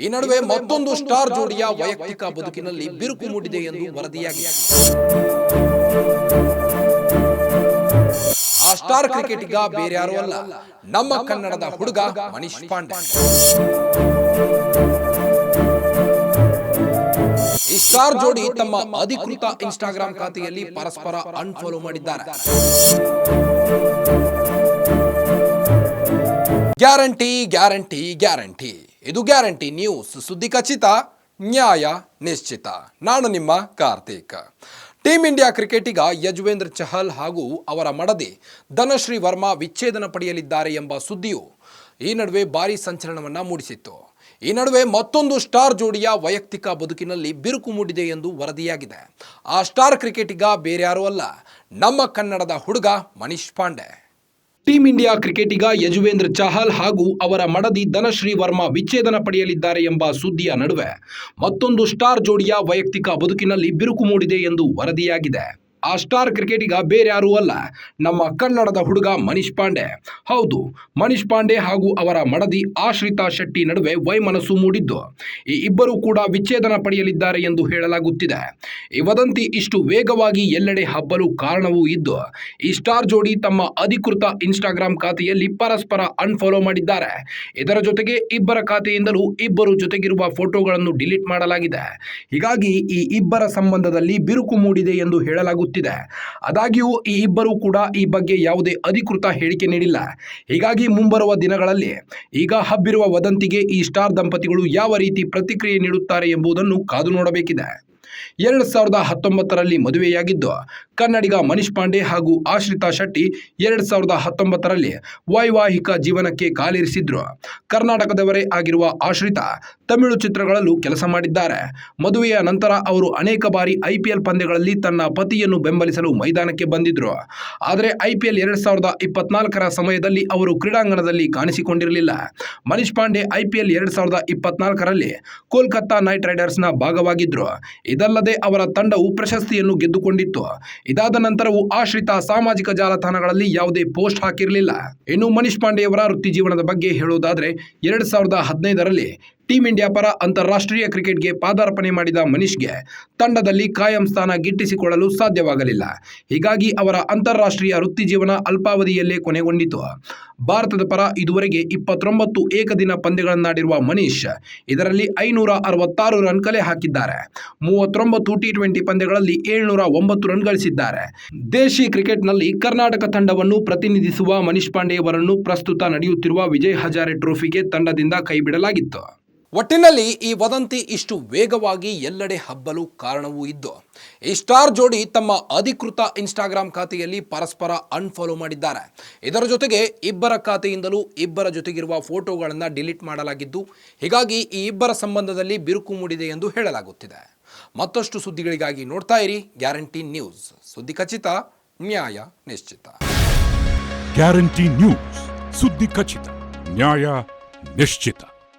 ಈ ನಡುವೆ ಮತ್ತೊಂದು ಸ್ಟಾರ್ ಜೋಡಿಯ ವೈಯಕ್ತಿಕ ಬದುಕಿನಲ್ಲಿ ಬಿರುಕು ಮೂಡಿದೆ ಎಂದು ವರದಿಯಾಗಿದೆ. ಆ ಸ್ಟಾರ್ ಕ್ರಿಕೆಟಿಗ ಬೇರ್ಯಾರೂ ಅಲ್ಲ, ನಮ್ಮ ಕನ್ನಡದ ಹುಡುಗ ಮನೀಶ್ ಪಾಂಡೆ. ಈ ಸ್ಟಾರ್ ಜೋಡಿ ತಮ್ಮ ಅಧಿಕೃತ ಇನ್ಸ್ಟಾಗ್ರಾಂ ಖಾತೆಯಲ್ಲಿ ಪರಸ್ಪರ ಅನ್ಫಾಲೋ ಮಾಡಿದ್ದಾರೆ. ಗ್ಯಾರಂಟಿ ಗ್ಯಾರಂಟಿ ಗ್ಯಾರಂಟಿ, ಇದು ಗ್ಯಾರಂಟಿ ನ್ಯೂಸ್. ಸುದ್ದಿ ಖಚಿತ, ನ್ಯಾಯ ನಿಶ್ಚಿತ. ನಾನು ನಿಮ್ಮ ಕಾರ್ತಿಕ್. ಟೀಂ ಇಂಡಿಯಾ ಕ್ರಿಕೆಟಿಗ ಯಜುವೇಂದ್ರ ಚಹಲ್ ಹಾಗೂ ಅವರ ಮಡದಿ ಧನಶ್ರೀ ವರ್ಮಾ ವಿಚ್ಛೇದನ ಪಡೆಯಲಿದ್ದಾರೆ ಎಂಬ ಸುದ್ದಿಯು ಈ ನಡುವೆ ಭಾರೀ ಸಂಚಲನವನ್ನು ಮೂಡಿಸಿತ್ತು. ಈ ನಡುವೆ ಮತ್ತೊಂದು ಸ್ಟಾರ್ ಜೋಡಿಯ ವೈಯಕ್ತಿಕ ಬದುಕಿನಲ್ಲಿ ಬಿರುಕು ಮೂಡಿದೆ ಎಂದು ವರದಿಯಾಗಿದೆ. ಆ ಸ್ಟಾರ್ ಕ್ರಿಕೆಟಿಗ ಬೇರ್ಯಾರೂ ಅಲ್ಲ, ನಮ್ಮ ಕನ್ನಡದ ಹುಡುಗ ಮನೀಶ್ ಪಾಂಡೆ. ಟೀಂ ಇಂಡಿಯಾ ಕ್ರಿಕೆಟಿಗ ಯಜುವೇಂದ್ರ ಚಹಲ್ ಹಾಗೂ ಅವರ ಮಡದಿ ಧನಶ್ರೀ ವರ್ಮಾ ವಿಚ್ಛೇದನ ಪಡೆಯಲಿದ್ದಾರೆ ಎಂಬ ಸುದ್ದಿಯ ನಡುವೆ ಮತ್ತೊಂದು ಸ್ಟಾರ್ ಜೋಡಿಯ ವೈಯಕ್ತಿಕ ಬದುಕಿನಲ್ಲಿ ಬಿರುಕು ಮೂಡಿದೆ ಎಂದು ವರದಿಯಾಗಿದೆ. ಆ ಸ್ಟಾರ್ ಕ್ರಿಕೆಟಿಗ ಬೇರ್ಯಾರೂ ಅಲ್ಲ, ನಮ್ಮ ಕನ್ನಡದ ಹುಡುಗ ಮನೀಶ್ ಪಾಂಡೆ. ಹೌದು, ಮನೀಶ್ ಪಾಂಡೆ ಹಾಗೂ ಅವರ ಮಡದಿ ಆಶ್ರಿತಾ ಶೆಟ್ಟಿ ನಡುವೆ ವೈಮನಸ್ಸು ಮೂಡಿದ್ದು, ಈ ಇಬ್ಬರು ಕೂಡ ವಿಚ್ಛೇದನ ಪಡೆಯಲಿದ್ದಾರೆ ಎಂದು ಹೇಳಲಾಗುತ್ತಿದೆ. ಈ ವದಂತಿ ಇಷ್ಟು ವೇಗವಾಗಿ ಎಲ್ಲೆಡೆ ಹಬ್ಬಲು ಕಾರಣವೂ ಇದ್ದು, ಈ ಸ್ಟಾರ್ ಜೋಡಿ ತಮ್ಮ ಅಧಿಕೃತ ಇನ್ಸ್ಟಾಗ್ರಾಂ ಖಾತೆಯಲ್ಲಿ ಪರಸ್ಪರ ಅನ್ಫಾಲೋ ಮಾಡಿದ್ದಾರೆ. ಇದರ ಜೊತೆಗೆ ಇಬ್ಬರ ಖಾತೆಯಿಂದಲೂ ಇಬ್ಬರು ಜೊತೆಗಿರುವ ಫೋಟೋಗಳನ್ನು ಡಿಲೀಟ್ ಮಾಡಲಾಗಿದೆ. ಹೀಗಾಗಿ ಈ ಇಬ್ಬರ ಸಂಬಂಧದಲ್ಲಿ ಬಿರುಕು ಮೂಡಿದೆ ಎಂದು ಹೇಳಲಾಗುತ್ತಿದೆ. ಆದಾಗ್ಯೂ ಈ ಇಬ್ಬರು ಕೂಡ ಈ ಬಗ್ಗೆ ಯಾವುದೇ ಅಧಿಕೃತ ಹೇಳಿಕೆ ನೀಡಿಲ್ಲ. ಹೀಗಾಗಿ ಮುಂಬರುವ ದಿನಗಳಲ್ಲಿ ಈಗ ಹಬ್ಬಿರುವ ವದಂತಿಗೆ ಈ ಸ್ಟಾರ್ ದಂಪತಿಗಳು ಯಾವ ರೀತಿ ಪ್ರತಿಕ್ರಿಯೆ ನೀಡುತ್ತಾರೆ ಎಂಬುದನ್ನು ಕಾದು ನೋಡಬೇಕಿದೆ. 2019ರಲ್ಲಿ ಮದುವೆಯಾಗಿದ್ದು ಕನ್ನಡಿಗ ಮನೀಶ್ ಪಾಂಡೆ ಹಾಗೂ ಆಶ್ರಿತಾ ಶೆಟ್ಟಿ 2019ರಲ್ಲಿ ವೈವಾಹಿಕ ಜೀವನಕ್ಕೆ ಕಾಲಿರಿಸಿದ್ರು. ಕರ್ನಾಟಕದವರೇ ಆಗಿರುವ ಆಶ್ರಿತಾ ತಮಿಳು ಚಿತ್ರಗಳಲ್ಲೂ ಕೆಲಸ ಮಾಡಿದ್ದಾರೆ. ಮದುವೆಯ ನಂತರ ಅವರು ಅನೇಕ ಬಾರಿ IPL ಪಂದ್ಯಗಳಲ್ಲಿ ತನ್ನ ಪತಿಯನ್ನು ಬೆಂಬಲಿಸಲು ಮೈದಾನಕ್ಕೆ ಬಂದಿದ್ರು. ಆದರೆ IPL 2024ರ ಸಮಯದಲ್ಲಿ ಅವರು ಕ್ರೀಡಾಂಗಣದಲ್ಲಿ ಕಾಣಿಸಿಕೊಂಡಿರಲಿಲ್ಲ. ಮನೀಶ್ ಪಾಂಡೆ IPL 2024ರಲ್ಲಿ ಕೋಲ್ಕತ್ತಾ ನೈಟ್ ರೈಡರ್ಸ್ನ ಭಾಗವಾಗಿದ್ರು. ಇದಲ್ಲದೆ ಅವರ ತಂಡವು ಪ್ರಶಸ್ತಿಯನ್ನು ಗೆದ್ದುಕೊಂಡಿತ್ತು. ಇದಾದ ನಂತರವೂ ಆಶ್ರಿತಾ ಸಾಮಾಜಿಕ ಜಾಲತಾಣಗಳಲ್ಲಿ ಯಾವುದೇ ಪೋಸ್ಟ್ ಹಾಕಿರಲಿಲ್ಲ. ಇನ್ನು ಮನೀಶ್ ಪಾಂಡೆಯವರ ವೃತ್ತಿ ಜೀವನದ ಬಗ್ಗೆ ಹೇಳುವುದಾದರೆ 2015ರಲ್ಲಿ ಟೀಂ ಇಂಡಿಯಾ ಪರ ಅಂತಾರಾಷ್ಟ್ರೀಯ ಕ್ರಿಕೆಟ್ಗೆ ಪಾದಾರ್ಪಣೆ ಮಾಡಿದ ಮನೀಶ್ಗೆ ತಂಡದಲ್ಲಿ ಕಾಯಂ ಸ್ಥಾನ ಗಿಟ್ಟಿಸಿಕೊಳ್ಳಲು ಸಾಧ್ಯವಾಗಲಿಲ್ಲ. ಹೀಗಾಗಿ ಅವರ ಅಂತಾರಾಷ್ಟ್ರೀಯ ವೃತ್ತಿ ಜೀವನ ಅಲ್ಪಾವಧಿಯಲ್ಲೇ ಕೊನೆಗೊಂಡಿತು. ಭಾರತದ ಪರ ಇದುವರೆಗೆ 29 ಏಕದಿನ ಪಂದ್ಯಗಳನ್ನಾಡಿರುವ ಮನೀಶ್ ಇದರಲ್ಲಿ 566 ರನ್ ಕಲೆ ಹಾಕಿದ್ದಾರೆ. 39 T20 ಪಂದ್ಯಗಳಲ್ಲಿ 709 ರನ್ ಗಳಿಸಿದ್ದಾರೆ. ದೇಶಿ ಕ್ರಿಕೆಟ್ನಲ್ಲಿ ಕರ್ನಾಟಕ ತಂಡವನ್ನು ಪ್ರತಿನಿಧಿಸುವ ಮನೀಶ್ ಪಾಂಡೆಯವರನ್ನು ಪ್ರಸ್ತುತ ನಡೆಯುತ್ತಿರುವ ವಿಜಯ್ ಹಜಾರೆ ಟ್ರೋಫಿಗೆ ತಂಡದಿಂದ ಕೈಬಿಡಲಾಗಿತ್ತು. ಒಟ್ಟಿನಲ್ಲಿ ಈ ವದಂತಿ ಇಷ್ಟು ವೇಗವಾಗಿ ಎಲ್ಲೆಡೆ ಹಬ್ಬಲು ಕಾರಣವೂ ಇದ್ದು, ಈ ಸ್ಟಾರ್ ಜೋಡಿ ತಮ್ಮ ಅಧಿಕೃತ ಇನ್ಸ್ಟಾಗ್ರಾಂ ಖಾತೆಯಲ್ಲಿ ಪರಸ್ಪರ ಅನ್ಫಾಲೋ ಮಾಡಿದ್ದಾರೆ. ಇದರ ಜೊತೆಗೆ ಇಬ್ಬರ ಖಾತೆಯಿಂದಲೂ ಇಬ್ಬರ ಜೊತೆಗಿರುವ ಫೋಟೋಗಳನ್ನು ಡಿಲೀಟ್ ಮಾಡಲಾಗಿದ್ದು, ಹೀಗಾಗಿ ಈ ಇಬ್ಬರ ಸಂಬಂಧದಲ್ಲಿ ಬಿರುಕು ಮೂಡಿದೆ ಎಂದು ಹೇಳಲಾಗುತ್ತಿದೆ. ಮತ್ತಷ್ಟು ಸುದ್ದಿಗಳಿಗಾಗಿ ನೋಡ್ತಾ ಇರಿ ಗ್ಯಾರಂಟಿ ನ್ಯೂಸ್. ಸುದ್ದಿ ಖಚಿತ, ನ್ಯಾಯ ನಿಶ್ಚಿತ. ಗ್ಯಾರಂಟಿ ನ್ಯೂಸ್, ಸುದ್ದಿ ಖಚಿತ, ನ್ಯಾಯ ನಿಶ್ಚಿತ.